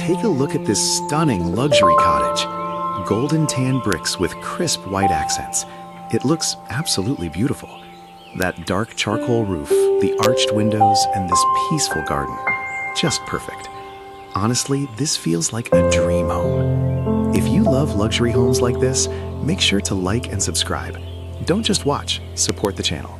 take a look at this stunning luxury cottage. Golden tan bricks with crisp white accents. It looks absolutely beautiful. That dark charcoal roof, the arched windows, and this peaceful garden. Just perfect. Honestly, this feels like a dream home. If you love luxury homes like this, make sure to like and subscribe. Don't just watch, support the channel.